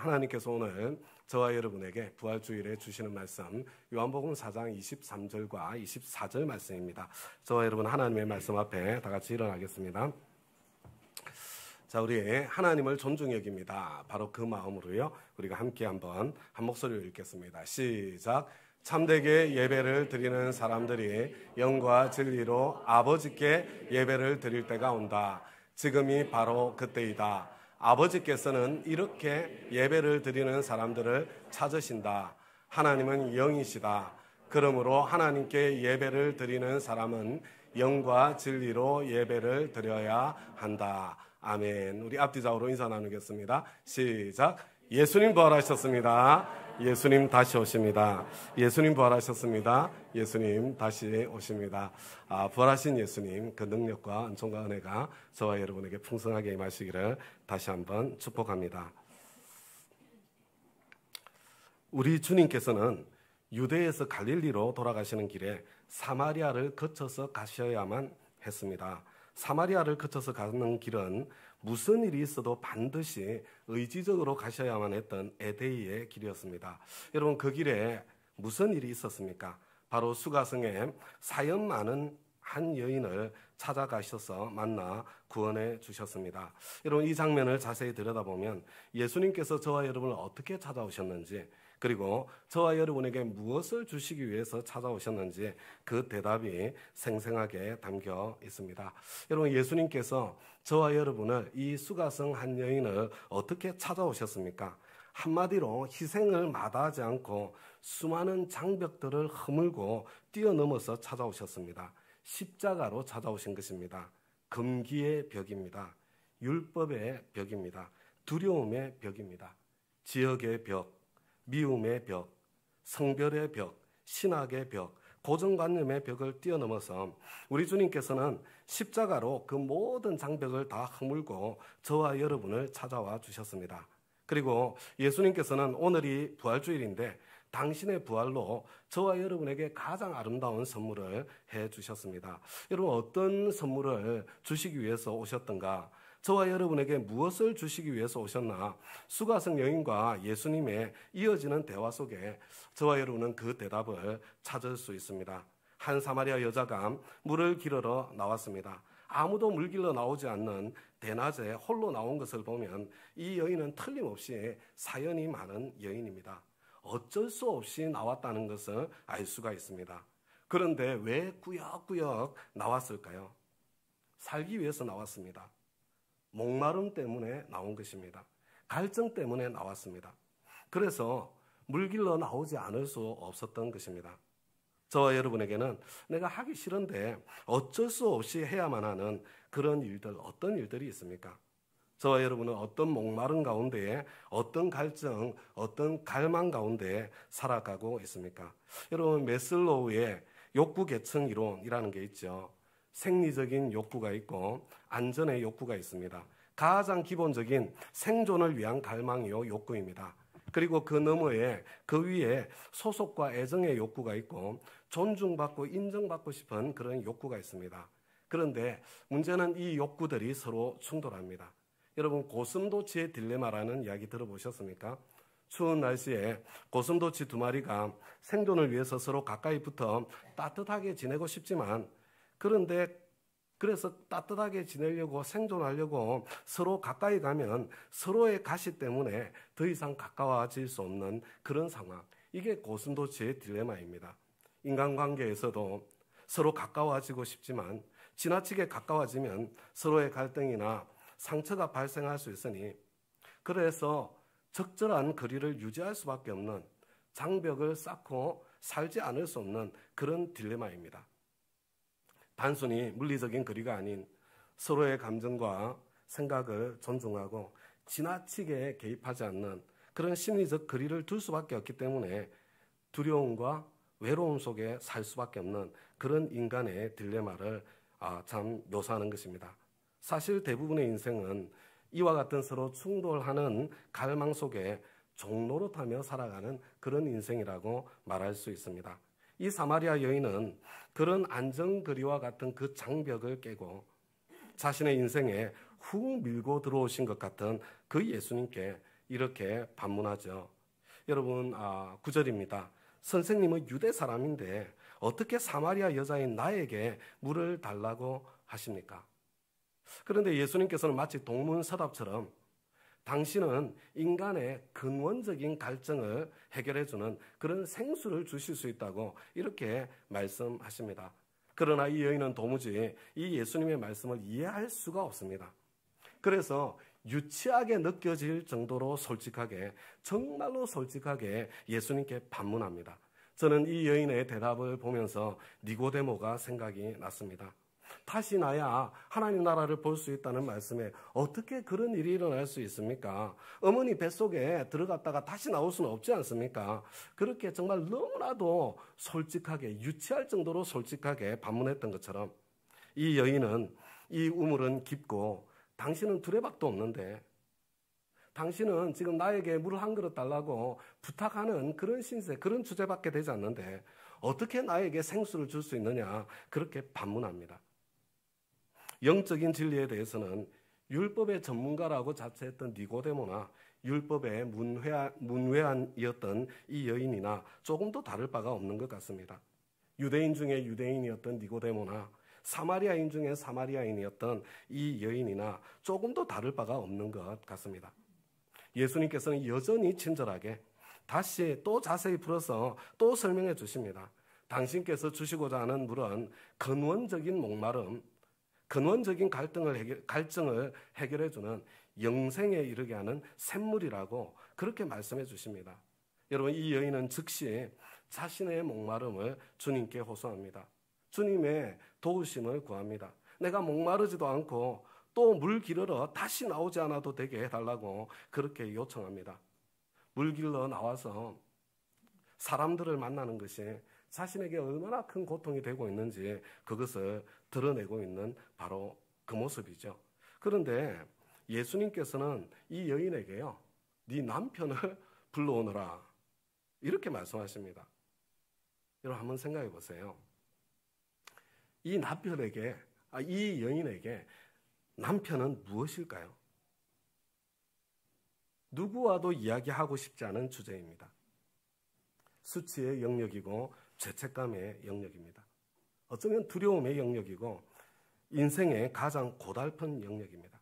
하나님께서 오늘 저와 여러분에게 부활주일에 주시는 말씀 요한복음 4장 23절과 24절 말씀입니다. 저와 여러분 하나님의 말씀 앞에 다 같이 일어나겠습니다. 자, 우리 하나님을 존중히 여깁니다. 바로 그 마음으로요, 우리가 함께 한번 한 목소리로 읽겠습니다. 시작. 참되게 예배를 드리는 사람들이 영과 진리로 아버지께 예배를 드릴 때가 온다. 지금이 바로 그때이다. 아버지께서는 이렇게 예배를 드리는 사람들을 찾으신다. 하나님은 영이시다. 그러므로 하나님께 예배를 드리는 사람은 영과 진리로 예배를 드려야 한다. 아멘. 우리 앞뒤 좌우로 인사 나누겠습니다. 시작. 예수님 부활하셨습니다. 예수님 다시 오십니다. 예수님 부활하셨습니다. 예수님 다시 오십니다. 부활하신 예수님, 그 능력과 은총과 은혜가 저와 여러분에게 풍성하게 임하시기를 다시 한번 축복합니다. 우리 주님께서는 유대에서 갈릴리로 돌아가시는 길에 사마리아를 거쳐서 가셔야만 했습니다. 사마리아를 거쳐서 가는 길은 무슨 일이 있어도 반드시 의지적으로 가셔야만 했던 에데이의 길이었습니다. 여러분, 그 길에 무슨 일이 있었습니까? 바로 수가성에 사연 많은 한 여인을 찾아가셔서 만나 구원해 주셨습니다. 여러분, 이 장면을 자세히 들여다보면 예수님께서 저와 여러분을 어떻게 찾아오셨는지, 그리고 저와 여러분에게 무엇을 주시기 위해서 찾아오셨는지 그 대답이 생생하게 담겨 있습니다. 여러분, 예수님께서 저와 여러분을, 이 수가성 한 여인을 어떻게 찾아오셨습니까? 한마디로 희생을 마다하지 않고 수많은 장벽들을 허물고 뛰어넘어서 찾아오셨습니다. 십자가로 찾아오신 것입니다. 금기의 벽입니다. 율법의 벽입니다. 두려움의 벽입니다. 지역의 벽, 미움의 벽, 성별의 벽, 신학의 벽, 고정관념의 벽을 뛰어넘어서 우리 주님께서는 십자가로 그 모든 장벽을 다 허물고 저와 여러분을 찾아와 주셨습니다. 그리고 예수님께서는 오늘이 부활주일인데 당신의 부활로 저와 여러분에게 가장 아름다운 선물을 해 주셨습니다. 여러분, 어떤 선물을 주시기 위해서 오셨던가? 저와 여러분에게 무엇을 주시기 위해서 오셨나? 수가성 여인과 예수님의 이어지는 대화 속에 저와 여러분은 그 대답을 찾을 수 있습니다. 한 사마리아 여자가 물을 길러 나왔습니다. 아무도 물 길러 나오지 않는 대낮에 홀로 나온 것을 보면 이 여인은 틀림없이 사연이 많은 여인입니다. 어쩔 수 없이 나왔다는 것을 알 수가 있습니다. 그런데 왜 꾸역꾸역 나왔을까요? 살기 위해서 나왔습니다. 목마름 때문에 나온 것입니다. 갈증 때문에 나왔습니다. 그래서 물 길러 나오지 않을 수 없었던 것입니다. 저와 여러분에게는 내가 하기 싫은데 어쩔 수 없이 해야만 하는 그런 일들, 어떤 일들이 있습니까? 저와 여러분은 어떤 목마름 가운데에, 어떤 갈증, 어떤 갈망 가운데에 살아가고 있습니까? 여러분, 메슬로우의 욕구 계층 이론이라는 게 있죠. 생리적인 욕구가 있고 안전의 욕구가 있습니다. 가장 기본적인 생존을 위한 갈망이요, 욕구입니다. 그리고 그 너머에, 그 위에 소속과 애정의 욕구가 있고 존중받고 인정받고 싶은 그런 욕구가 있습니다. 그런데 문제는 이 욕구들이 서로 충돌합니다. 여러분, 고슴도치의 딜레마라는 이야기 들어보셨습니까? 추운 날씨에 고슴도치 두 마리가 생존을 위해서 서로 가까이 붙어 따뜻하게 지내고 싶지만, 그래서 따뜻하게 지내려고, 생존하려고 서로 가까이 가면 서로의 가시 때문에 더 이상 가까워질 수 없는 그런 상황. 이게 고슴도치의 딜레마입니다. 인간관계에서도 서로 가까워지고 싶지만 지나치게 가까워지면 서로의 갈등이나 상처가 발생할 수 있으니, 그래서 적절한 거리를 유지할 수밖에 없는, 장벽을 쌓고 살지 않을 수 없는 그런 딜레마입니다. 단순히 물리적인 거리가 아닌 서로의 감정과 생각을 존중하고 지나치게 개입하지 않는 그런 심리적 거리를 둘 수밖에 없기 때문에 두려움과 외로움 속에 살 수밖에 없는 그런 인간의 딜레마를 참 묘사하는 것입니다. 사실 대부분의 인생은 이와 같은 서로 충돌하는 갈망 속에 종노릇하며 살아가는 그런 인생이라고 말할 수 있습니다. 이 사마리아 여인은 그런 안전거리와 같은 그 장벽을 깨고 자신의 인생에 훅 밀고 들어오신 것 같은 그 예수님께 이렇게 반문하죠. 여러분, 9절입니다. 선생님은 유대 사람인데 어떻게 사마리아 여자인 나에게 물을 달라고 하십니까? 그런데 예수님께서는 마치 동문서답처럼 당신은 인간의 근원적인 갈증을 해결해주는 그런 생수를 주실 수 있다고 이렇게 말씀하십니다. 그러나 이 여인은 도무지 이 예수님의 말씀을 이해할 수가 없습니다. 그래서 유치하게 느껴질 정도로 솔직하게, 정말로 솔직하게 예수님께 반문합니다. 저는 이 여인의 대답을 보면서 니고데모가 생각이 났습니다. 다시 나야 하나님 나라를 볼 수 있다는 말씀에 어떻게 그런 일이 일어날 수 있습니까? 어머니 뱃속에 들어갔다가 다시 나올 수는 없지 않습니까? 그렇게 정말 너무나도 솔직하게, 유치할 정도로 솔직하게 반문했던 것처럼 이 여인은 이 우물은 깊고 당신은 두레박도 없는데, 당신은 지금 나에게 물 한 그릇 달라고 부탁하는 그런 신세, 그런 주제밖에 되지 않는데 어떻게 나에게 생수를 줄 수 있느냐, 그렇게 반문합니다. 영적인 진리에 대해서는 율법의 전문가라고 자처했던 니고데모나 율법의 문외한이었던 이 여인이나 조금도 다를 바가 없는 것 같습니다. 유대인 중에 유대인이었던 니고데모나 사마리아인 중에 사마리아인이었던 이 여인이나 조금도 다를 바가 없는 것 같습니다. 예수님께서는 여전히 친절하게 다시 또 자세히 풀어서 또 설명해 주십니다. 당신께서 주시고자 하는 물은 근원적인 목마름, 근원적인 갈증을 해결해 주는 영생에 이르게 하는 샘물이라고 그렇게 말씀해 주십니다. 여러분, 이 여인은 즉시 자신의 목마름을 주님께 호소합니다. 주님의 도우심을 구합니다. 내가 목마르지도 않고 또 물 기르러 다시 나오지 않아도 되게 해달라고 그렇게 요청합니다. 물 길러 나와서 사람들을 만나는 것이 자신에게 얼마나 큰 고통이 되고 있는지 그것을 드러내고 있는 바로 그 모습이죠. 그런데 예수님께서는 이 여인에게요, 네 남편을 불러오너라 이렇게 말씀하십니다. 여러분 한번 생각해 보세요. 이 남편에게, 이 여인에게 남편은 무엇일까요? 누구와도 이야기하고 싶지 않은 주제입니다. 수치의 영역이고 죄책감의 영역입니다. 어쩌면 두려움의 영역이고 인생의 가장 고달픈 영역입니다.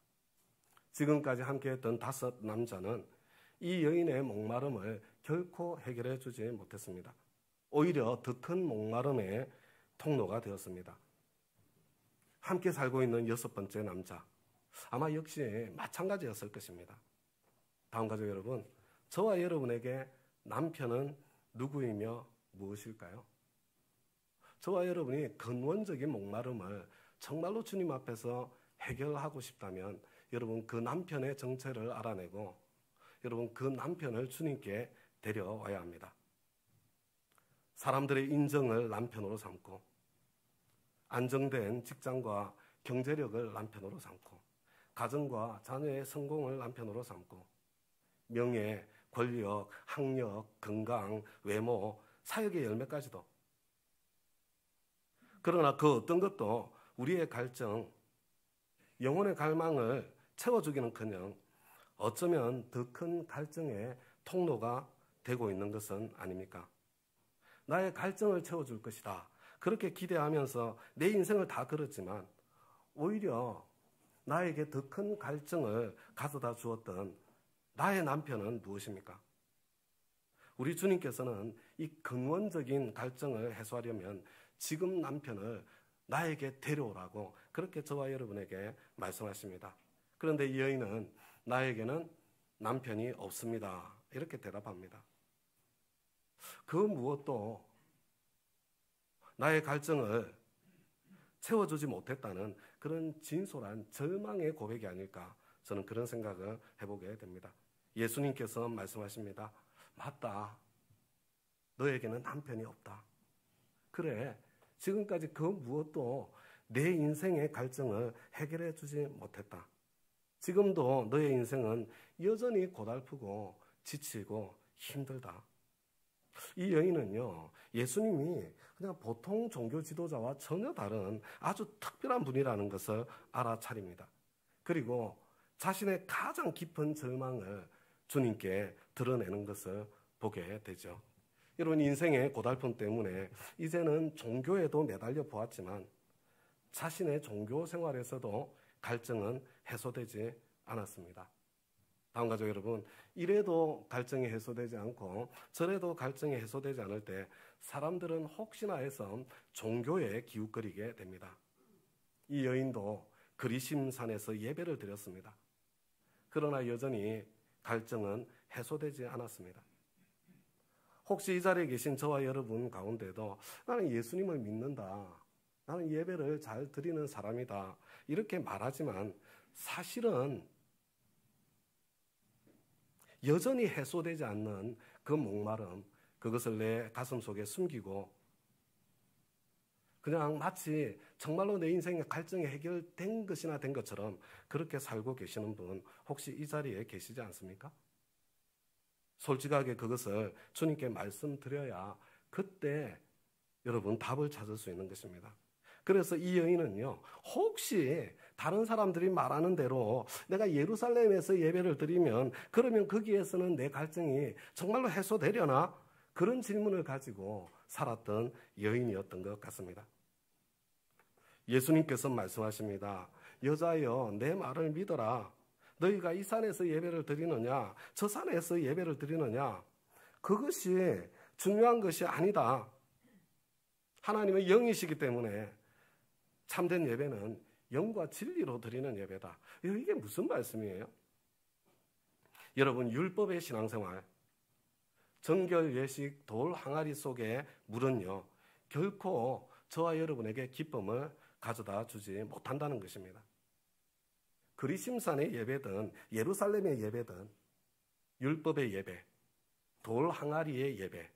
지금까지 함께했던 5 남자는 이 여인의 목마름을 결코 해결해 주지 못했습니다. 오히려 더 큰 목마름의 통로가 되었습니다. 함께 살고 있는 6번째 남자, 아마 역시 마찬가지였을 것입니다. 다음 가족 여러분, 저와 여러분에게 남편은 누구이며 무엇일까요? 저와 여러분이 근원적인 목마름을 정말로 주님 앞에서 해결하고 싶다면 여러분 그 남편의 정체를 알아내고 여러분 그 남편을 주님께 데려와야 합니다. 사람들의 인정을 남편으로 삼고 안정된 직장과 경제력을 남편으로 삼고 가정과 자녀의 성공을 남편으로 삼고 명예, 권력, 학력, 건강, 외모, 사역의 열매까지도. 그러나 그 어떤 것도 우리의 갈증, 영혼의 갈망을 채워주기는커녕 어쩌면 더 큰 갈증의 통로가 되고 있는 것은 아닙니까? 나의 갈증을 채워줄 것이다. 그렇게 기대하면서 내 인생을 다 걸었지만 오히려 나에게 더 큰 갈증을 가져다 주었던 나의 남편은 무엇입니까? 우리 주님께서는 이 근원적인 갈증을 해소하려면 지금 남편을 나에게 데려오라고 그렇게 저와 여러분에게 말씀하십니다. 그런데 이 여인은 나에게는 남편이 없습니다. 이렇게 대답합니다. 그 무엇도 나의 갈증을 채워주지 못했다는 그런 진솔한 절망의 고백이 아닐까, 저는 그런 생각을 해보게 됩니다. 예수님께서 말씀하십니다. 맞다. 너에게는 남편이 없다. 그래, 지금까지 그 무엇도 내 인생의 갈증을 해결해 주지 못했다. 지금도 너의 인생은 여전히 고달프고 지치고 힘들다. 이 여인은요, 예수님이 그냥 보통 종교 지도자와 전혀 다른 아주 특별한 분이라는 것을 알아차립니다. 그리고 자신의 가장 깊은 절망을 주님께 드러내는 것을 보게 되죠. 여러분, 인생의 고달픔 때문에 이제는 종교에도 매달려 보았지만 자신의 종교 생활에서도 갈증은 해소되지 않았습니다. 다음과 같이 여러분, 이래도 갈증이 해소되지 않고 저래도 갈증이 해소되지 않을 때 사람들은 혹시나 해서 종교에 기웃거리게 됩니다. 이 여인도 그리심산에서 예배를 드렸습니다. 그러나 여전히 갈증은 해소되지 않았습니다. 혹시 이 자리에 계신 저와 여러분 가운데도 나는 예수님을 믿는다, 나는 예배를 잘 드리는 사람이다, 이렇게 말하지만 사실은 여전히 해소되지 않는 그 목마름, 그것을 내 가슴 속에 숨기고 그냥 마치 정말로 내 인생의 갈증이 해결된 것이나 된 것처럼 그렇게 살고 계시는 분 혹시 이 자리에 계시지 않습니까? 솔직하게 그것을 주님께 말씀드려야 그때 여러분 답을 찾을 수 있는 것입니다. 그래서 이 여인은요, 혹시 다른 사람들이 말하는 대로 내가 예루살렘에서 예배를 드리면 그러면 거기에서는 내 갈증이 정말로 해소되려나? 그런 질문을 가지고 살았던 여인이었던 것 같습니다. 예수님께서 말씀하십니다. 여자여, 내 말을 믿어라. 너희가 이 산에서 예배를 드리느냐, 저 산에서 예배를 드리느냐, 그것이 중요한 것이 아니다. 하나님은 영이시기 때문에 참된 예배는 영과 진리로 드리는 예배다. 이게 무슨 말씀이에요? 여러분, 율법의 신앙생활, 정결, 예식, 돌, 항아리 속의 물은요, 결코 저와 여러분에게 기쁨을 가져다 주지 못한다는 것입니다. 그리심산의 예배든 예루살렘의 예배든 율법의 예배, 돌 항아리의 예배,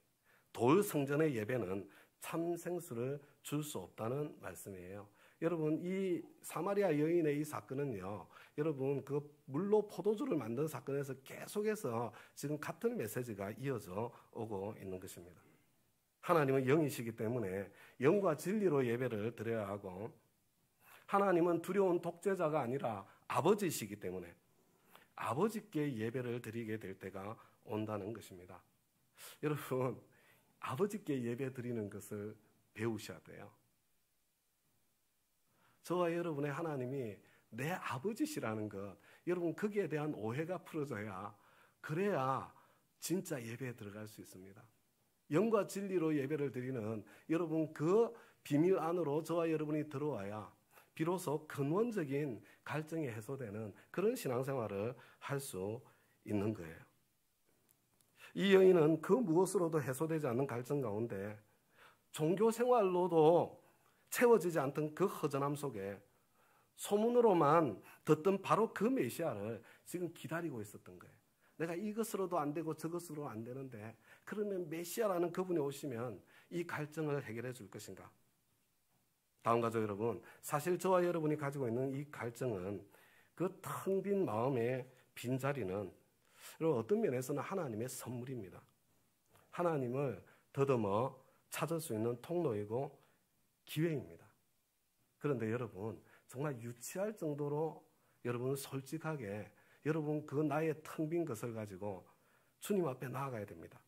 돌 성전의 예배는 참 생수를 줄 수 없다는 말씀이에요. 여러분, 이 사마리아 여인의 이 사건은요, 여러분 그 물로 포도주를 만든 사건에서 계속해서 지금 같은 메시지가 이어져 오고 있는 것입니다. 하나님은 영이시기 때문에 영과 진리로 예배를 드려야 하고, 하나님은 두려운 독재자가 아니라 아버지시기 때문에 아버지께 예배를 드리게 될 때가 온다는 것입니다. 여러분, 아버지께 예배 드리는 것을 배우셔야 돼요. 저와 여러분의 하나님이 내 아버지시라는 것, 여러분 거기에 대한 오해가 풀어져야, 그래야 진짜 예배에 들어갈 수 있습니다. 영과 진리로 예배를 드리는 여러분 그 비밀 안으로 저와 여러분이 들어와야 비로소 근원적인 갈증이 해소되는 그런 신앙생활을 할 수 있는 거예요. 이 여인은 그 무엇으로도 해소되지 않는 갈증 가운데 종교 생활로도 채워지지 않던 그 허전함 속에 소문으로만 듣던 바로 그 메시아를 지금 기다리고 있었던 거예요. 내가 이것으로도 안 되고 저것으로 안 되는데 그러면 메시아라는 그분이 오시면 이 갈증을 해결해 줄 것인가? 다음 가족 여러분, 사실 저와 여러분이 가지고 있는 이 갈증은, 그 텅 빈 마음의 빈자리는 어떤 면에서는 하나님의 선물입니다. 하나님을 더듬어 찾을 수 있는 통로이고 기회입니다. 그런데 여러분, 정말 유치할 정도로 여러분 솔직하게 여러분 그 나의 텅 빈 것을 가지고 주님 앞에 나아가야 됩니다.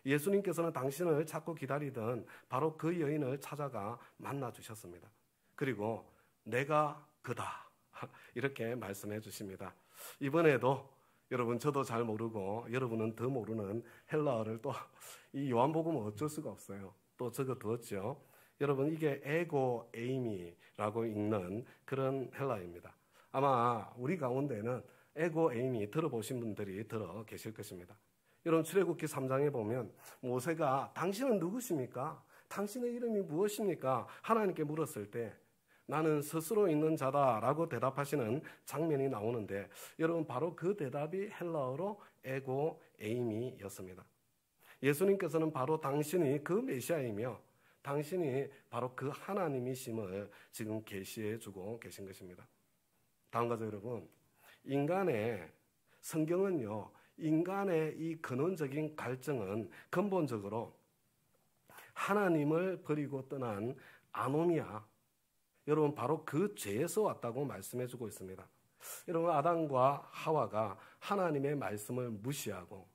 예수님께서는 당신을 찾고 기다리던 바로 그 여인을 찾아가 만나 주셨습니다. 그리고 내가 그다 이렇게 말씀해 주십니다. 이번에도 여러분, 저도 잘 모르고 여러분은 더 모르는 헬라어를 또 이 요한복음은 어쩔 수가 없어요. 또 적어 두었죠. 여러분, 이게 에고 에이미라고 읽는 그런 헬라어입니다. 아마 우리 가운데는 에고 에이미 들어보신 분들이 들어 계실 것입니다. 여러분, 출애굽기 3장에 보면 모세가 당신은 누구십니까? 당신의 이름이 무엇입니까? 하나님께 물었을 때 나는 스스로 있는 자다라고 대답하시는 장면이 나오는데, 여러분 바로 그 대답이 헬라어로 에고 에이미였습니다. 예수님께서는 바로 당신이 그 메시아이며 당신이 바로 그 하나님이심을 지금 계시해 주고 계신 것입니다. 다음 가족 여러분, 인간의 성경은요, 인간의 이 근원적인 갈증은 근본적으로 하나님을 버리고 떠난 아노미아, 여러분 바로 그 죄에서 왔다고 말씀해 주고 있습니다. 여러분, 아담과 하와가 하나님의 말씀을 무시하고,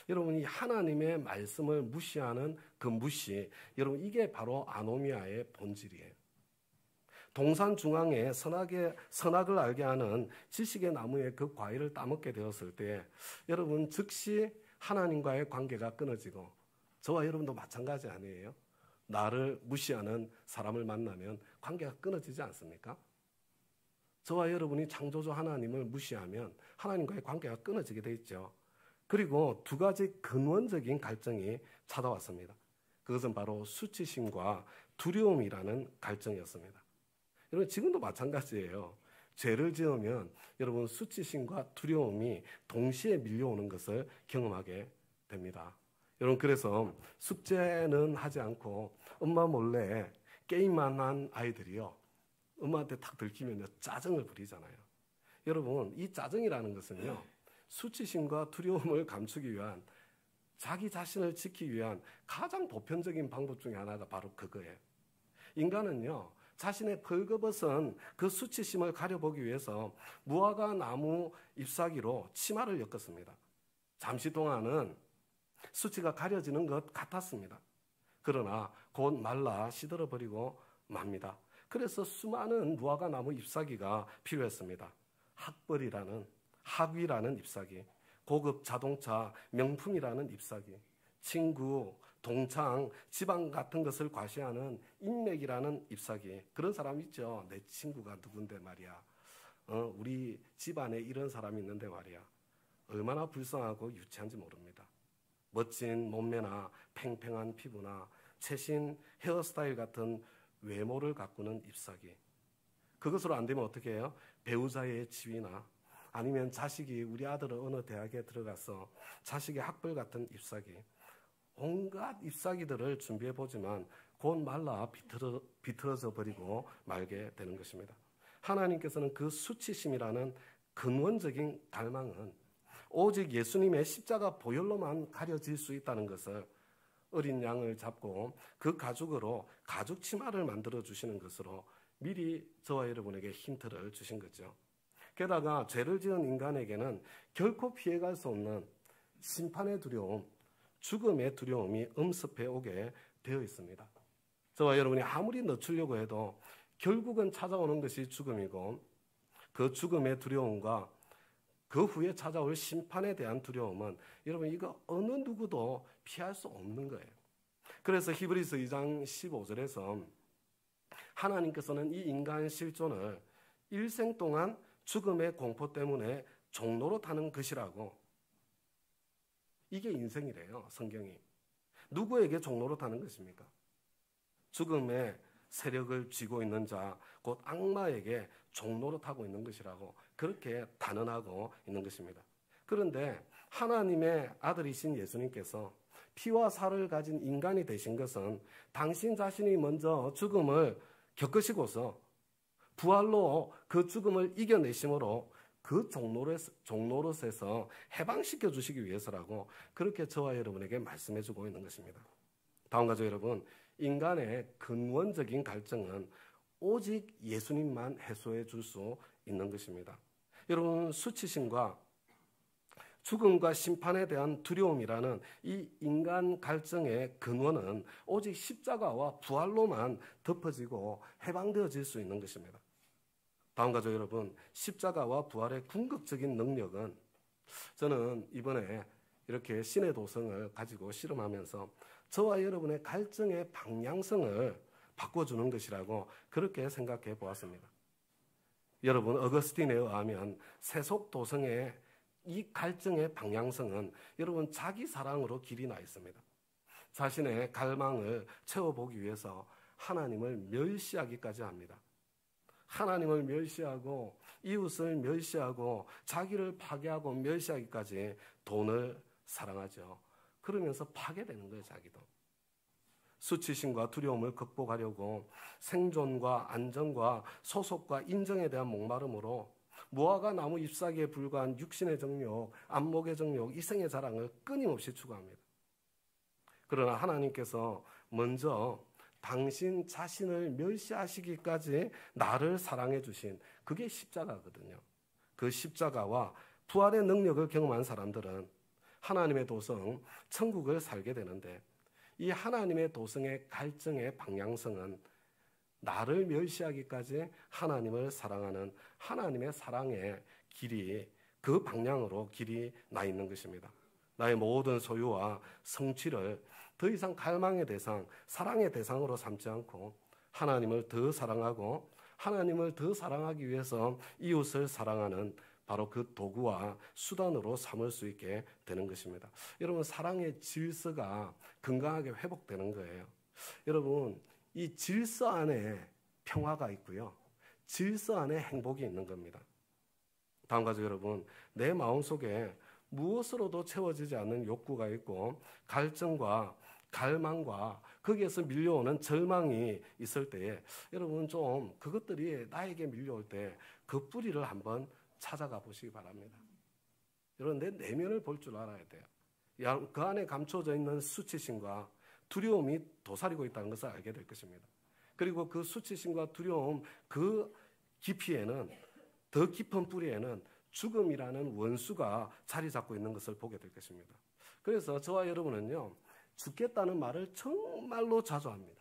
여러분 이 하나님의 말씀을 무시하는 그 무시, 여러분 이게 바로 아노미아의 본질이에요. 동산 중앙에 선악을 알게 하는 지식의 나무의 그 과일을 따먹게 되었을 때 여러분 즉시 하나님과의 관계가 끊어지고, 저와 여러분도 마찬가지 아니에요? 나를 무시하는 사람을 만나면 관계가 끊어지지 않습니까? 저와 여러분이 창조주 하나님을 무시하면 하나님과의 관계가 끊어지게 돼 있죠. 그리고 두 가지 근원적인 갈증이 찾아왔습니다. 그것은 바로 수치심과 두려움이라는 갈증이었습니다. 여러분 지금도 마찬가지예요. 죄를 지으면 여러분 수치심과 두려움이 동시에 밀려오는 것을 경험하게 됩니다. 여러분 그래서 숙제는 하지 않고 엄마 몰래 게임만 한 아이들이요, 엄마한테 탁 들키면 짜증을 부리잖아요. 여러분 이 짜증이라는 것은요, 수치심과 두려움을 감추기 위한, 자기 자신을 지키기 위한 가장 보편적인 방법 중에 하나가 바로 그거예요. 인간은요, 자신의 벌거벗은 그 수치심을 가려보기 위해서 무화과 나무 잎사귀로 치마를 엮었습니다. 잠시 동안은 수치가 가려지는 것 같았습니다. 그러나 곧 말라 시들어버리고 맙니다. 그래서 수많은 무화과 나무 잎사귀가 필요했습니다. 학위라는 잎사귀, 고급 자동차 명품이라는 잎사귀, 친구, 동창, 지방 같은 것을 과시하는 인맥이라는 잎사귀. 그런 사람 있죠. 내 친구가 누군데 말이야. 우리 집안에 이런 사람이 있는데 말이야. 얼마나 불쌍하고 유치한지 모릅니다. 멋진 몸매나 팽팽한 피부나 최신 헤어스타일 같은 외모를 가꾸는 잎사귀. 그것으로 안 되면 어떻게 해요? 배우자의 지위나 아니면 자식이, 우리 아들은 어느 대학에 들어가서 자식의 학벌 같은 잎사귀, 온갖 잎사귀들을 준비해보지만 곧 말라 비틀어져 버리고 말게 되는 것입니다. 하나님께서는 그 수치심이라는 근원적인 갈망은 오직 예수님의 십자가 보혈로만 가려질 수 있다는 것을 어린 양을 잡고 그 가죽으로 가죽 치마를 만들어 주시는 것으로 미리 저와 여러분에게 힌트를 주신 거죠. 게다가 죄를 지은 인간에게는 결코 피해갈 수 없는 심판의 두려움, 죽음의 두려움이 엄습해 오게 되어 있습니다. 저와 여러분이 아무리 늦추려고 해도 결국은 찾아오는 것이 죽음이고, 그 죽음의 두려움과 그 후에 찾아올 심판에 대한 두려움은 여러분 이거 어느 누구도 피할 수 없는 거예요. 그래서 히브리서 2장 15절에서 하나님께서는 이 인간 실존을 일생 동안 죽음의 공포 때문에 종로로 타는 것이라고, 이게 인생이래요. 성경이. 누구에게 종로로 타는 것입니까? 죽음의 세력을 쥐고 있는 자, 곧 악마에게 종로로 타고 있는 것이라고 그렇게 단언하고 있는 것입니다. 그런데 하나님의 아들이신 예수님께서 피와 살을 가진 인간이 되신 것은 당신 자신이 먼저 죽음을 겪으시고서 부활로 그 죽음을 이겨내심으로 그 종로릇에서 해방시켜 주시기 위해서라고 그렇게 저와 여러분에게 말씀해 주고 있는 것입니다. 다음과 같이 여러분, 인간의 근원적인 갈증은 오직 예수님만 해소해 줄 수 있는 것입니다. 여러분, 수치심과 죽음과 심판에 대한 두려움이라는 이 인간 갈증의 근원은 오직 십자가와 부활로만 덮어지고 해방되어질 수 있는 것입니다. 다음과 같이 여러분, 십자가와 부활의 궁극적인 능력은, 저는 이번에 이렇게 신의 도성을 가지고 실험하면서 저와 여러분의 갈증의 방향성을 바꿔주는 것이라고 그렇게 생각해 보았습니다. 여러분, 어거스틴에 의하면 세속 도성의 이 갈증의 방향성은 여러분 자기 사랑으로 길이 나 있습니다. 자신의 갈망을 채워보기 위해서 하나님을 멸시하기까지 합니다. 하나님을 멸시하고 이웃을 멸시하고 자기를 파괴하고 멸시하기까지 돈을 사랑하죠. 그러면서 파괴되는 거예요, 자기도. 수치심과 두려움을 극복하려고 생존과 안정과 소속과 인정에 대한 목마름으로 무화과 나무 잎사귀에 불과한 육신의 정욕, 안목의 정욕, 이생의 자랑을 끊임없이 추구합니다. 그러나 하나님께서 먼저 당신 자신을 멸시하시기까지 나를 사랑해 주신 그게 십자가거든요. 그 십자가와 부활의 능력을 경험한 사람들은 하나님의 도성, 천국을 살게 되는데, 이 하나님의 도성의 갈증의 방향성은 나를 멸시하기까지 하나님을 사랑하는 하나님의 사랑의 길이, 그 방향으로 길이 나 있는 것입니다. 나의 모든 소유와 성취를 더 이상 갈망의 대상, 사랑의 대상으로 삼지 않고 하나님을 더 사랑하고 하나님을 더 사랑하기 위해서 이웃을 사랑하는 바로 그 도구와 수단으로 삼을 수 있게 되는 것입니다. 여러분, 사랑의 질서가 건강하게 회복되는 거예요. 여러분, 이 질서 안에 평화가 있고요, 질서 안에 행복이 있는 겁니다. 다음과 같이 여러분, 내 마음속에 무엇으로도 채워지지 않는 욕구가 있고 갈증과 갈망과 거기에서 밀려오는 절망이 있을 때에 여러분, 좀 그것들이 나에게 밀려올 때 그 뿌리를 한번 찾아가 보시기 바랍니다. 여러분, 내 내면을 볼 줄 알아야 돼요. 그 안에 감춰져 있는 수치심과 두려움이 도사리고 있다는 것을 알게 될 것입니다. 그리고 그 수치심과 두려움, 그 깊이에는, 더 깊은 뿌리에는 죽음이라는 원수가 자리 잡고 있는 것을 보게 될 것입니다. 그래서 저와 여러분은요, 죽겠다는 말을 정말로 자주 합니다.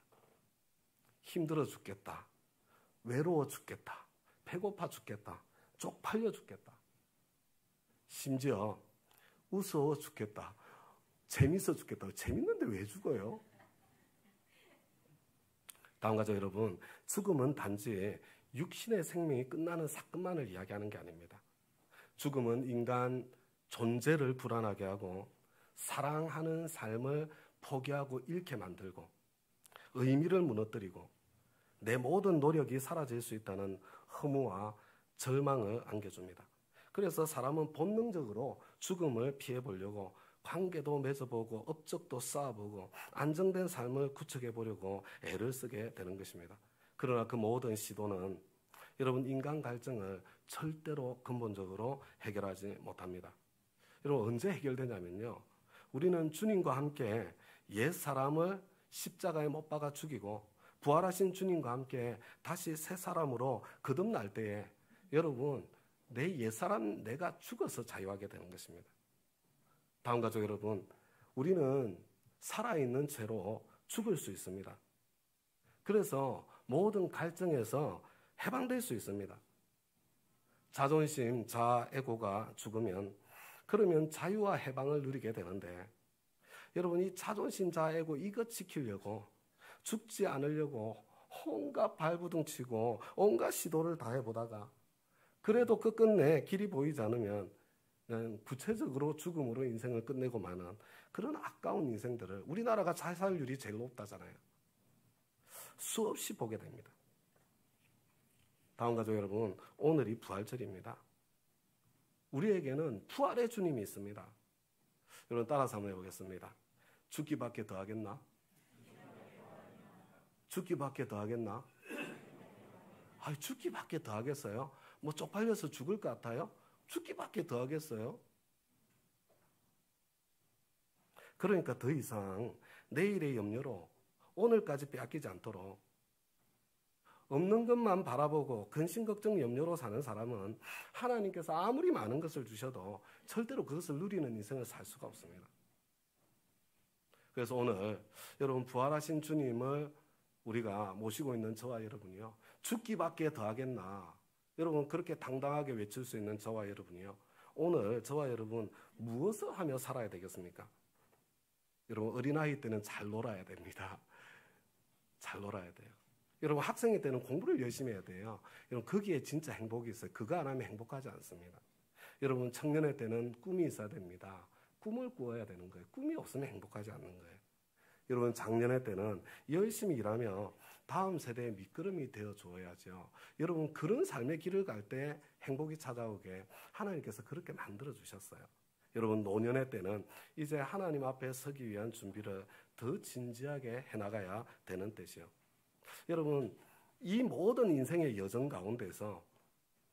힘들어 죽겠다, 외로워 죽겠다, 배고파 죽겠다, 쪽팔려 죽겠다, 심지어 무서워 죽겠다, 재밌어 죽겠다. 재밌는데 왜 죽어요? 다음과 같이 여러분, 죽음은 단지 육신의 생명이 끝나는 사건만을 이야기하는 게 아닙니다. 죽음은 인간 존재를 불안하게 하고 사랑하는 삶을 포기하고 잃게 만들고 의미를 무너뜨리고 내 모든 노력이 사라질 수 있다는 허무와 절망을 안겨줍니다. 그래서 사람은 본능적으로 죽음을 피해보려고 관계도 맺어보고 업적도 쌓아보고 안정된 삶을 구축해보려고 애를 쓰게 되는 것입니다. 그러나 그 모든 시도는 여러분, 인간 갈증을 절대로 근본적으로 해결하지 못합니다. 여러분, 언제 해결되냐면요, 우리는 주님과 함께 옛 사람을 십자가에 못 박아 죽이고 부활하신 주님과 함께 다시 새 사람으로 거듭날 때에 여러분, 내 옛사람 내가 죽어서 자유하게 되는 것입니다. 다음 가족 여러분, 우리는 살아있는 채로 죽을 수 있습니다. 그래서 모든 갈증에서 해방될 수 있습니다. 자존심, 자아에고가 죽으면 그러면 자유와 해방을 누리게 되는데, 여러분, 이 자존심, 자아에고 이것 지키려고 죽지 않으려고 온갖 발부둥 치고 온갖 시도를 다 해보다가 그래도 끝끝내 길이 보이지 않으면 구체적으로 죽음으로 인생을 끝내고 마는 그런 아까운 인생들을, 우리나라가 자살률이 제일 높다잖아요. 수없이 보게 됩니다. 다음 가족 여러분, 오늘이 부활절입니다. 우리에게는 부활의 주님이 있습니다. 여러분, 따라서 한번 해보겠습니다. 죽기밖에 더 하겠나? 죽기밖에 더 하겠나? 죽기밖에 더 하겠어요? 뭐 쪽팔려서 죽을 것 같아요? 죽기밖에 더 하겠어요? 그러니까 더 이상 내일의 염려로 오늘까지 빼앗기지 않도록 없는 것만 바라보고 근심걱정 염려로 사는 사람은 하나님께서 아무리 많은 것을 주셔도 절대로 그것을 누리는 인생을 살 수가 없습니다. 그래서 오늘 여러분, 부활하신 주님을 우리가 모시고 있는 저와 여러분이요, 죽기밖에 더 하겠나, 여러분 그렇게 당당하게 외칠 수 있는 저와 여러분이요, 오늘 저와 여러분 무엇을 하며 살아야 되겠습니까? 여러분, 어린아이 때는 잘 놀아야 됩니다. 잘 놀아야 돼요. 여러분, 학생일 때는 공부를 열심히 해야 돼요. 여러분, 거기에 진짜 행복이 있어요. 그거 안 하면 행복하지 않습니다. 여러분, 청년의 때는 꿈이 있어야 됩니다. 꿈을 꾸어야 되는 거예요. 꿈이 없으면 행복하지 않는 거예요. 여러분, 작년의 때는 열심히 일하며 다음 세대의 밑거름이 되어 주어야죠. 여러분, 그런 삶의 길을 갈 때 행복이 찾아오게 하나님께서 그렇게 만들어 주셨어요. 여러분, 노년의 때는 이제 하나님 앞에 서기 위한 준비를 더 진지하게 해나가야 되는 때시요. 여러분, 이 모든 인생의 여정 가운데서,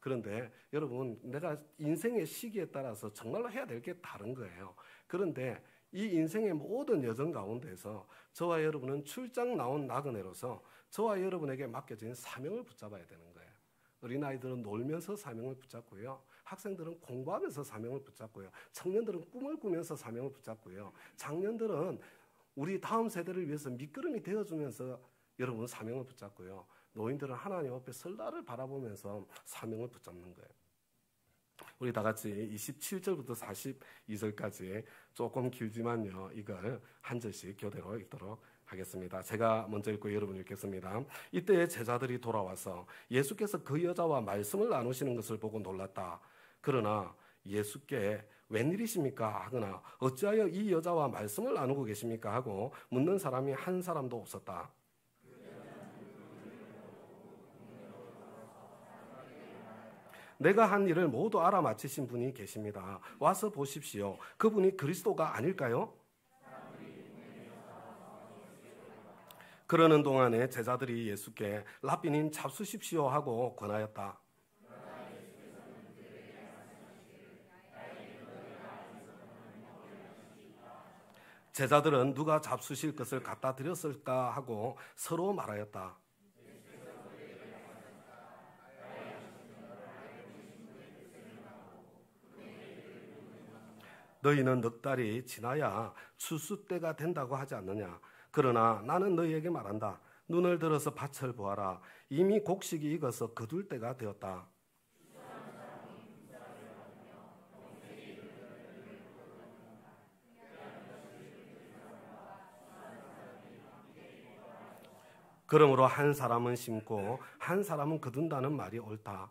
그런데 여러분, 내가 인생의 시기에 따라서 정말로 해야 될 게 다른 거예요. 그런데 이 인생의 모든 여정 가운데서 저와 여러분은 출장 나온 나그네로서 저와 여러분에게 맡겨진 사명을 붙잡아야 되는 거예요. 어린아이들은 놀면서 사명을 붙잡고요, 학생들은 공부하면서 사명을 붙잡고요. 청년들은 꿈을 꾸면서 사명을 붙잡고요. 장년들은 우리 다음 세대를 위해서 밑거름이 되어주면서 여러분 사명을 붙잡고요. 노인들은 하나님 앞에 설날을 바라보면서 사명을 붙잡는 거예요. 우리 다 같이 27절부터 42절까지 조금 길지만요, 이걸 한 절씩 교대로 읽도록 하겠습니다. 제가 먼저 읽고 여러분 읽겠습니다. 이때 제자들이 돌아와서 예수께서 그 여자와 말씀을 나누시는 것을 보고 놀랐다. 그러나 예수께 웬일이십니까? 하거나 어찌하여 이 여자와 말씀을 나누고 계십니까? 하고 묻는 사람이 한 사람도 없었다. 내가 한 일을 모두 알아맞히신 분이 계십니다. 와서 보십시오. 그분이 그리스도가 아닐까요? 그러는 동안에 제자들이 예수께 랍비님 잡수십시오 하고 권하였다. 제자들은 누가 잡수실 것을 갖다 드렸을까 하고 서로 말하였다. 너희는 넉 달이 지나야 추수 때가 된다고 하지 않느냐? 그러나 나는 너희에게 말한다. 눈을 들어서 밭을 보아라. 이미 곡식이 익어서 거둘 때가 되었다. 그러므로 한 사람은 심고 한 사람은 거둔다는 말이 옳다.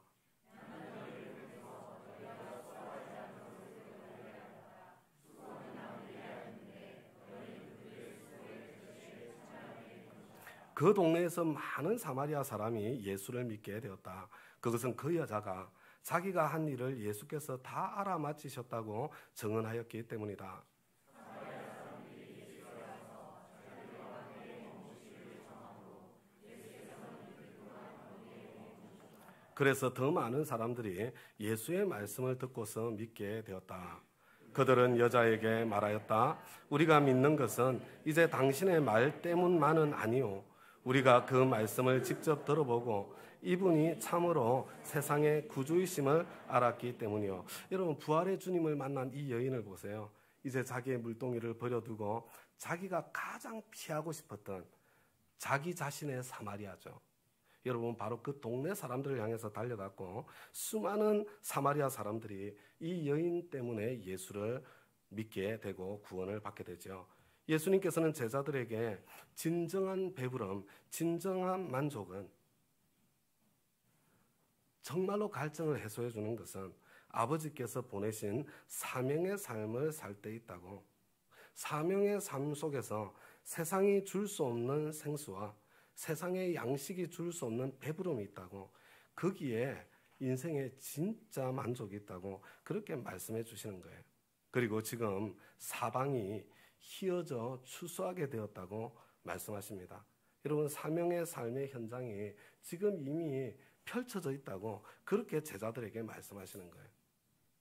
그 동네에서 많은 사마리아 사람이 예수를 믿게 되었다. 그것은 그 여자가 자기가 한 일을 예수께서 다 알아맞히셨다고 증언하였기 때문이다. 그래서 더 많은 사람들이 예수의 말씀을 듣고서 믿게 되었다. 그들은 여자에게 말하였다. 우리가 믿는 것은 이제 당신의 말 때문만은 아니오. 우리가 그 말씀을 직접 들어보고 이분이 참으로 세상의 구주이심을 알았기 때문이요. 여러분, 부활의 주님을 만난 이 여인을 보세요. 이제 자기의 물동이를 버려두고 자기가 가장 피하고 싶었던 자기 자신의 사마리아죠. 여러분, 바로 그 동네 사람들을 향해서 달려갔고 수많은 사마리아 사람들이 이 여인 때문에 예수를 믿게 되고 구원을 받게 되죠. 예수님께서는 제자들에게 진정한 배부름, 진정한 만족은 정말로 갈증을 해소해 주는 것은 아버지께서 보내신 사명의 삶을 살 때 있다고. 사명의 삶 속에서 세상이 줄 수 없는 생수와 세상의 양식이 줄 수 없는 배부름이 있다고. 거기에 인생에 진짜 만족이 있다고 그렇게 말씀해 주시는 거예요. 그리고 지금 사방이 휘어져 추수하게 되었다고 말씀하십니다. 여러분, 사명의 삶의 현장이 지금 이미 펼쳐져 있다고 그렇게 제자들에게 말씀하시는 거예요.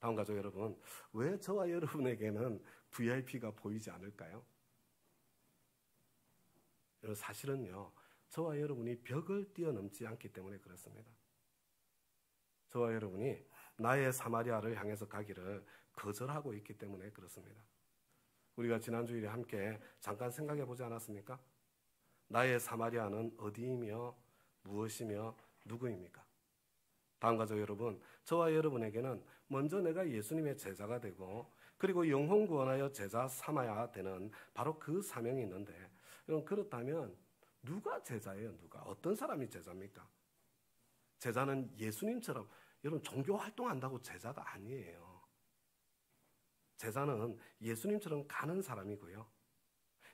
다음 가족 여러분, 왜 저와 여러분에게는 VIP가 보이지 않을까요? 여러분, 사실은요, 저와 여러분이 벽을 뛰어넘지 않기 때문에 그렇습니다. 저와 여러분이 나의 사마리아를 향해서 가기를 거절하고 있기 때문에 그렇습니다. 우리가 지난 주일에 함께 잠깐 생각해 보지 않았습니까? 나의 사마리아는 어디이며 무엇이며 누구입니까? 다음 가족 여러분, 저와 여러분에게는 먼저 내가 예수님의 제자가 되고 그리고 영혼 구원하여 제자 삼아야 되는 바로 그 사명이 있는데, 여러분, 그렇다면 누가 제자예요? 누가? 어떤 사람이 제자입니까? 제자는 예수님처럼 여러분 종교 활동한다고 제자가 아니에요. 제자는 예수님처럼 가는 사람이고요.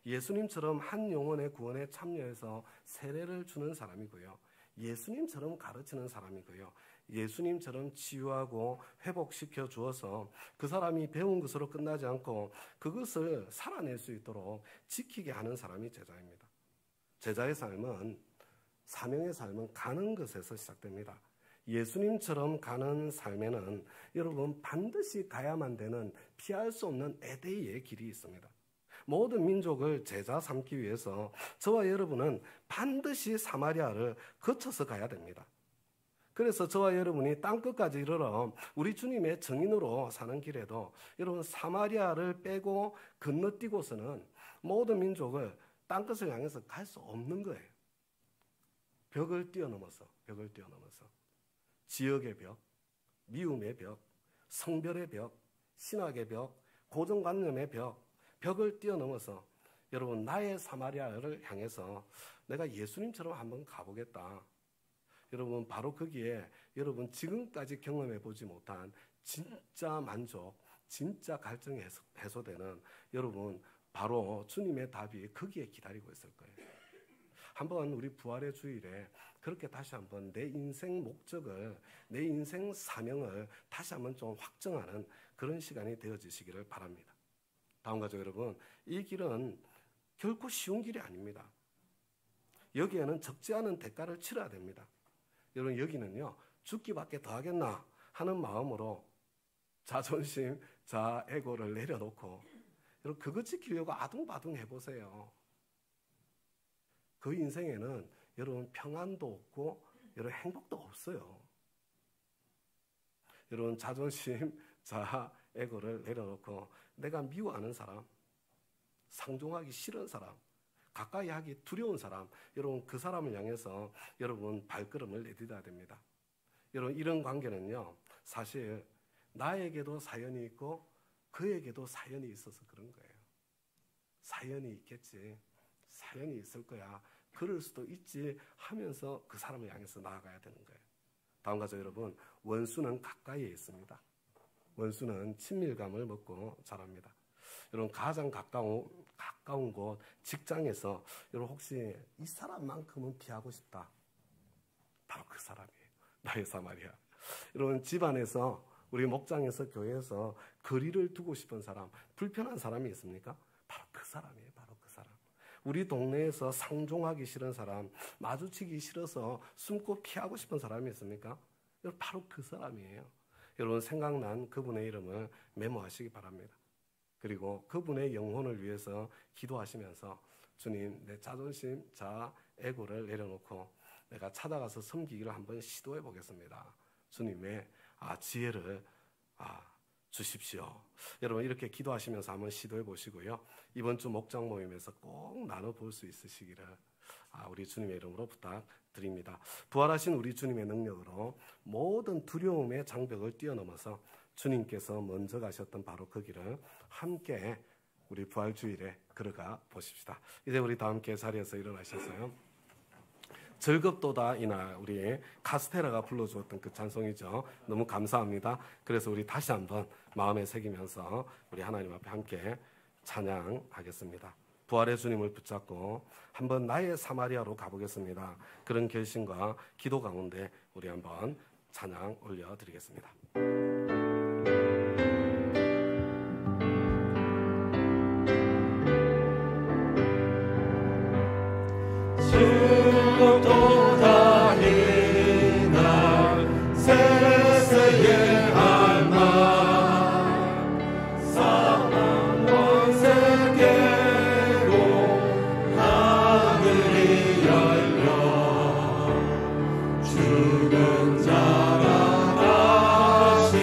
예수님처럼 한 영혼의 구원에 참여해서 세례를 주는 사람이고요. 예수님처럼 가르치는 사람이고요. 예수님처럼 치유하고 회복시켜 주어서 그 사람이 배운 것으로 끝나지 않고 그것을 살아낼 수 있도록 지키게 하는 사람이 제자입니다. 제자의 삶은, 사명의 삶은 가는 것에서 시작됩니다. 예수님처럼 가는 삶에는 여러분 반드시 가야만 되는 피할 수 없는 에데이의 길이 있습니다. 모든 민족을 제자 삼기 위해서 저와 여러분은 반드시 사마리아를 거쳐서 가야 됩니다. 그래서 저와 여러분이 땅끝까지 이르러 우리 주님의 증인으로 사는 길에도 여러분 사마리아를 빼고 건너뛰고서는 모든 민족을 땅끝을 향해서 갈 수 없는 거예요. 벽을 뛰어넘어서 지역의 벽, 미움의 벽, 성별의 벽, 신학의 벽, 고정관념의 벽을 뛰어넘어서 여러분 나의 사마리아를 향해서 내가 예수님처럼 한번 가보겠다. 여러분 바로 거기에 여러분 지금까지 경험해 보지 못한 진짜 만족, 진짜 갈증이 해소되는 여러분 바로 주님의 답이 거기에 기다리고 있을 거예요. 한번 우리 부활의 주일에 그렇게 다시 한번 내 인생 목적을, 내 인생 사명을 다시 한번 좀 확정하는 그런 시간이 되어지시기를 바랍니다. 다음 가족 여러분, 이 길은 결코 쉬운 길이 아닙니다. 여기에는 적지 않은 대가를 치러야 됩니다. 여러분 여기는요 죽기밖에 더 하겠나 하는 마음으로 자존심, 자에고를 내려놓고 여러분 그거 지키려고 아둥바둥 해보세요. 그 인생에는 여러분 평안도 없고 여러분 행복도 없어요. 여러분 자존심, 자에고를 내려놓고 내가 미워하는 사람, 상종하기 싫은 사람, 가까이 하기 두려운 사람, 여러분 그 사람을 향해서 여러분 발걸음을 내딛어야 됩니다. 여러분 이런 관계는요 사실 나에게도 사연이 있고 그에게도 사연이 있어서 그런 거예요. 사연이 있겠지, 사연이 있을 거야, 그럴 수도 있지 하면서 그 사람을 향해서 나아가야 되는 거예요. 다음 가족 여러분, 원수는 가까이에 있습니다. 원수는 친밀감을 먹고 자랍니다. 여러분 가장 가까운 곳 직장에서 여러분 혹시 이 사람만큼은 피하고 싶다, 바로 그 사람이에요. 나의 사마리아. 여러분 집안에서, 우리 목장에서, 교회에서 거리를 두고 싶은 사람, 불편한 사람이 있습니까? 바로 그 사람이에요. 바로 그 사람. 우리 동네에서 상종하기 싫은 사람, 마주치기 싫어서 숨고 피하고 싶은 사람이 있습니까? 여러분 바로 그 사람이에요. 여러분 생각난 그분의 이름을 메모하시기 바랍니다. 그리고 그분의 영혼을 위해서 기도하시면서 주님, 내 자존심, 자에고를 내려놓고 내가 찾아가서 섬기기를 한번 시도해 보겠습니다. 주님의 지혜를 주십시오. 여러분 이렇게 기도하시면서 한번 시도해 보시고요. 이번 주 목장 모임에서 꼭 나눠볼 수 있으시기를 우리 주님의 이름으로 부탁드립니다. 부활하신 우리 주님의 능력으로 모든 두려움의 장벽을 뛰어넘어서 주님께서 먼저 가셨던 바로 그 길을 함께 우리 부활주일에 걸어가 보십시다. 이제 우리 다 함께 자리에서 일어나셔서요. 즐겁도다 이날, 우리 카스테라가 불러주었던 그 찬송이죠. 너무 감사합니다. 그래서 우리 다시 한번 마음에 새기면서 우리 하나님 앞에 함께 찬양하겠습니다. 부활의 주님을 붙잡고 한번 나의 사마리아로 가보겠습니다. 그런 결심과 기도 가운데 우리 한번 찬양 올려드리겠습니다. 즐겁도다 이날 세세의 알마 사망 원세계로 하늘이 열려 죽은 자가 다시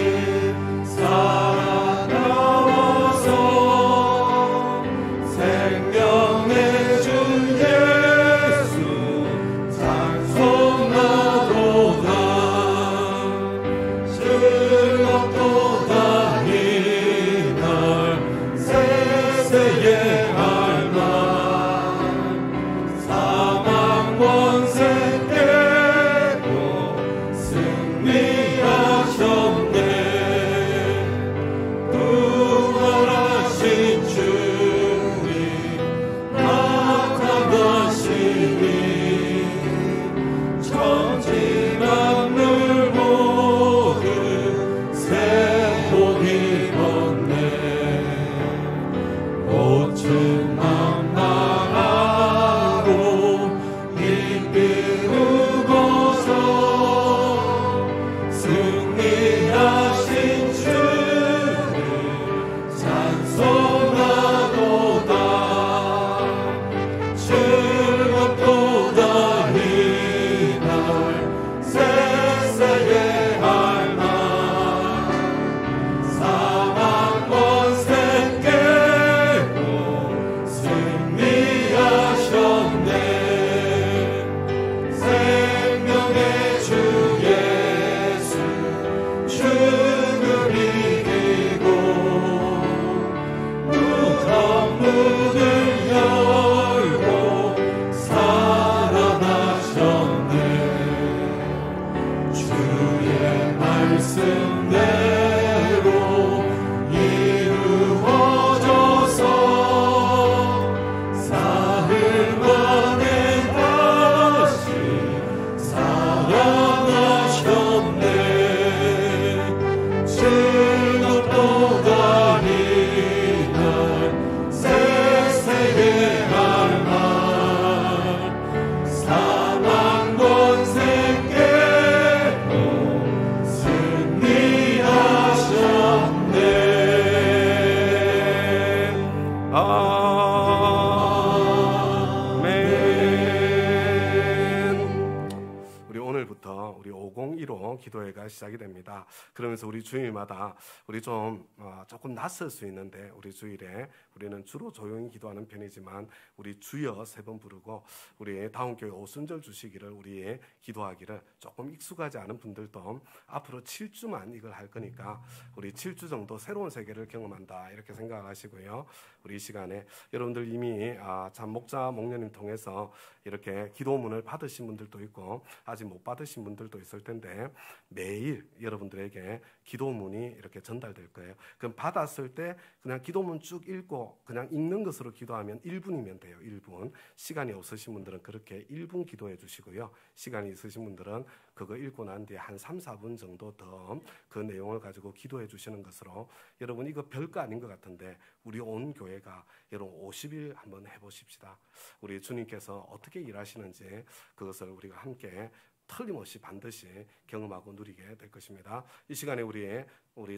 주일마다 시작이 됩니다. 그러면서 우리 주일마다 우리 조금 낯설 수 있는데 우리 주일에 우리는 주로 조용히 기도하는 편이지만 우리 주여 3번 부르고 우리 다운교회 오순절 주시기를 우리의 기도하기를 조금 익숙하지 않은 분들도 앞으로 7주만 이걸 할 거니까 우리 7주 정도 새로운 세계를 경험한다 이렇게 생각하시고요. 우리 이 시간에 여러분들 이미 참 목자 목녀님 통해서 이렇게 기도문을 받으신 분들도 있고 아직 못 받으신 분들도 있을 텐데 매일 여러분들에게 기도문이 이렇게 전달될 거예요. 그럼 받았을 때 그냥 기도문 쭉 읽고 그냥 읽는 것으로 기도하면 1분이면 돼요. 1분. 시간이 없으신 분들은 그렇게 1분 기도해 주시고요. 시간이 있으신 분들은 그거 읽고 난 뒤에 한 3, 4분 정도 더 그 내용을 가지고 기도해 주시는 것으로 여러분 이거 별거 아닌 것 같은데 우리 온 교회가 여러분 50일 한번 해보십시다. 우리 주님께서 어떻게 일하시는지 그것을 우리가 함께 틀림없이 반드시 경험하고 누리게 될 것입니다. 이 시간에 우리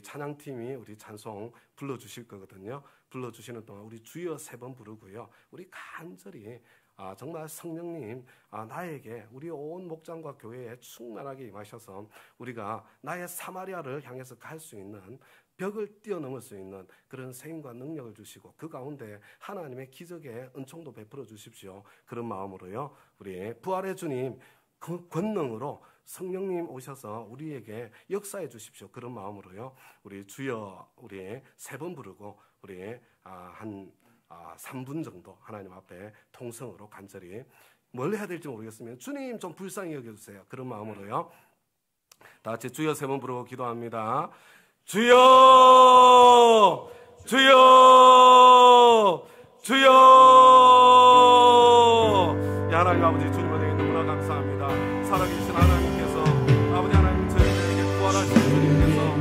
찬양팀이 우리 찬송 불러주실 거거든요. 불러주시는 동안 우리 주여 3번 부르고요. 우리 간절히 정말 성령님 나에게 우리 온 목장과 교회에 충만하게 임하셔서 우리가 나의 사마리아를 향해서 갈 수 있는 벽을 뛰어넘을 수 있는 그런 세임과 능력을 주시고 그 가운데 하나님의 기적의 은총도 베풀어 주십시오. 그런 마음으로요. 우리 부활의 주님 그 권능으로 성령님 오셔서 우리에게 역사해 주십시오. 그런 마음으로요. 우리 주여 우리 3번 부르고 우리 한 3분 정도 하나님 앞에 통성으로 간절히 뭘 해야 될지 모르겠으면 주님 좀 불쌍히 여겨주세요. 그런 마음으로요. 다 같이 주여 3번 부르고 기도합니다. 주여 주여 주여. 하나님 아버지 주님에게 너무나 감사합니다. 살아계신 하나님께서 아버지 하나님 저희들에게 구원하신 주님께서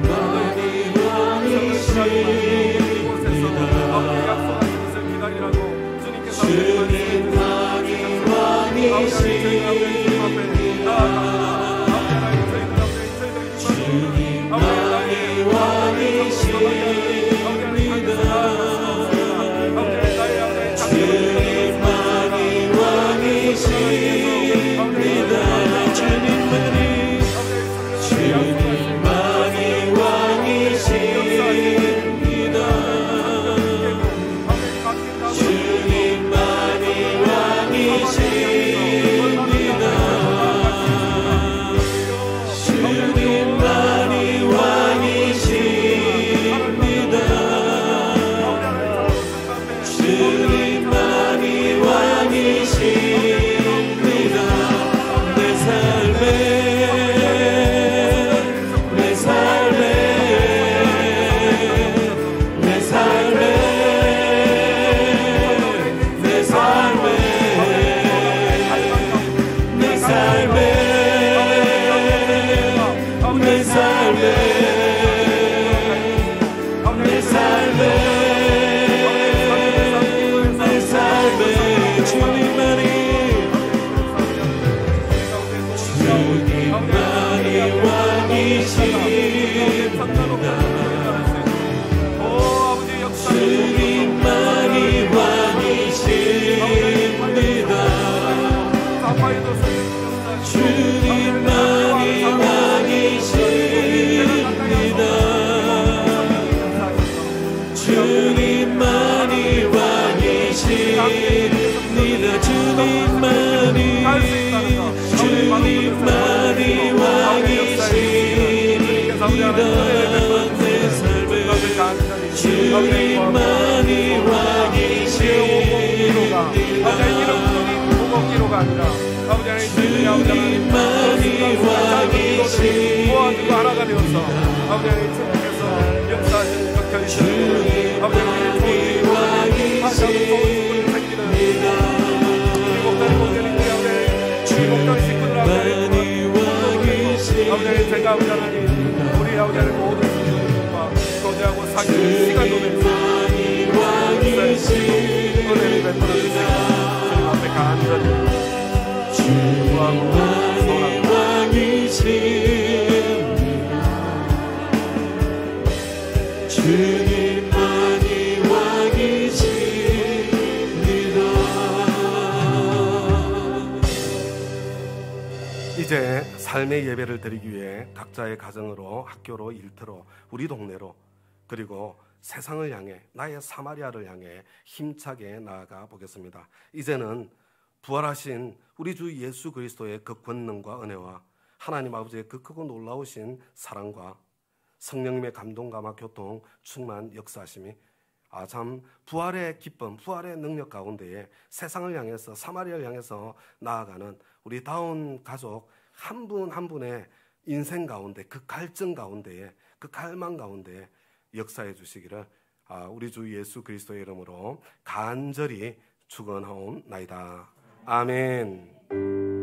이곳에서 아버지 약속하신 것을 기다리라고 주님께서 주님만이 왕이시니 주님 앞에 나아갑니다. 아버지 하나님 저희들 앞에 주님만이 왕이시니 주님만이 왕이시니라. 무겁기로가 아니라 아버지 하나님 주님만이 왕이시니 모아주고 하나가 되어서 아버지 하나님 주님께서 역사하시는 격려이시는 아버지 하나님 좋은 왕이시니 목다리 목다리 목다리 식구들 아버지 하나님 제가 아버지 하나님 우리 아버지 하나님 모든 분들과 교제하고 사귀는 시간도 내주시고 은혜를 베풀어 주시고 주님 앞에 간절히 주님만이 왕이십니다. 주님만이 왕이십니다. 이제 삶의 예배를 드리기 위해 각자의 가정으로, 학교로, 일터로, 우리 동네로, 그리고 세상을 향해, 나의 사마리아를 향해 힘차게 나아가 보겠습니다. 이제는 부활하신 우리 주 예수 그리스도의 그 권능과 은혜와 하나님 아버지의 그 크고 놀라우신 사랑과 성령님의 감동과 교통 충만 역사하심이 참 부활의 기쁨, 부활의 능력 가운데에 세상을 향해서, 사마리아를 향해서 나아가는 우리 다운 가족 한 분 한 분의 인생 가운데, 그 갈증 가운데에, 그 갈망 가운데에 역사해 주시기를 우리 주 예수 그리스도의 이름으로 간절히 축원하옵나이다. 아멘.